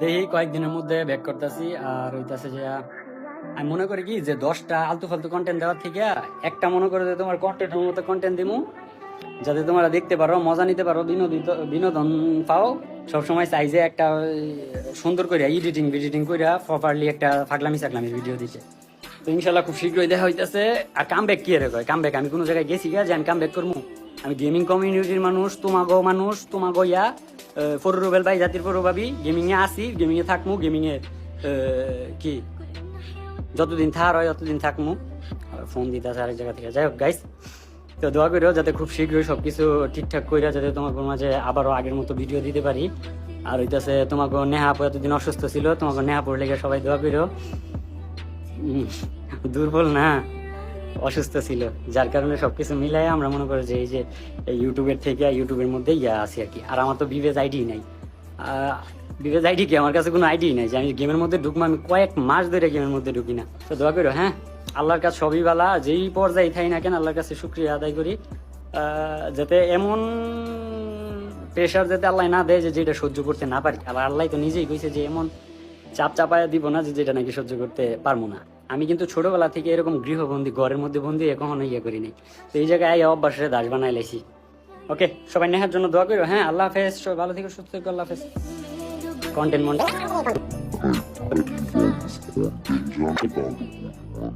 দেখি কয়েকদিনের মধ্যে ব্যাক করতেছি। আর হইতাছে যে আমি মনে করি কি যে 10টা আলতু ফালতু কন্টেন্ট দেওয়ার থেকে একটা মনে করে যে তোমার কন্টেন্টের মতো কন্টেন্ট দিমু, যাতে তোমরা দেখতে পারো, মজা নিতে পারো, বিনোদন পাও। সবসময় চাই যে একটা সুন্দর করে এডিটিং করে প্রপারলি একটা ফাগলামি ভিডিও দিতে। তো ইনশাল্লাহ খুব শীঘ্রই দেখা হইতেছে। আর কামব্যাক কি রে কয় কামব্যাক? আমি কোনো জায়গায় গেছি যে আমি কামব্যাক করবো? আমি গেমিং কমিউনিটির মানুষ, তোমাগো ইয়া ফরুবেল ভাই জাতির প্রভাবী গেমিং এ আসি, গেমিং এ থাকমু, গেমিং এ কি যতদিন থার হয় ততদিন থাকমু। ফোন দিতে আছে আরেক জায়গা থেকে। যাই হোক গাইস, তো দোয়া করিও যাতে খুব শীঘ্রই সবকিছু ঠিকঠাক কইরা যাতে তোমাকে মাঝে আবারও আগের মতো ভিডিও দিতে পারি। আর হইতাছে তোমাকে নেহা আপু এতদিন অসুস্থ ছিল, তোমাকে নেহা আপুর লেগে সবাই দোয়া করিও। দুর্বল না, অসুস্থ ছিল, যার কারণে সবকিছু মিলাই আমরা মনে করি যে এই যে ইউটিউবের থেকে ইউটিউবের মধ্যে ইয়া আছি আর কি। আর আমার তো বিবেজ আইডি নাই। বিবেজ আইডি কি? আমার কাছে কোনো আইডি নাই যে আমি গেমের মধ্যে ঢুকবো। আমি কয়েক মাস ধরে গেমের মধ্যে ঢুকি না। তো দোয়া করো, হ্যাঁ, আল্লাহর কাছে সবই বালা, যেই পর্যায়ে থাই না কেন আল্লাহর কাছে শুকরিয়া আদায় করি, যাতে এমন প্রেশার যাতে আল্লাহ না দেয় যে যেটা সহ্য করতে না পারি। আবার আল্লাহ তো নিজেই কইছে যে এমন চাপ চাপায়া দিব না যে যেটা নাকি সহ্য করতে পারবো না। আমি কিন্তু ছোটবেলা থেকে এরকম গৃহবন্দী, ঘরের মধ্যে বন্দি কখনো ইয়ে করি নাই। তো এই জায়গায় অভ্যাসের দাস বানাই লাইছি। ওকে, সবাই নেহার জন্য দোয়া করো। হ্যাঁ, আল্লাহ হাফেজ, সবাই ভালো থেকে সুস্থ থেকো, আল্লাহ হাফেজ। কন্টেন্ট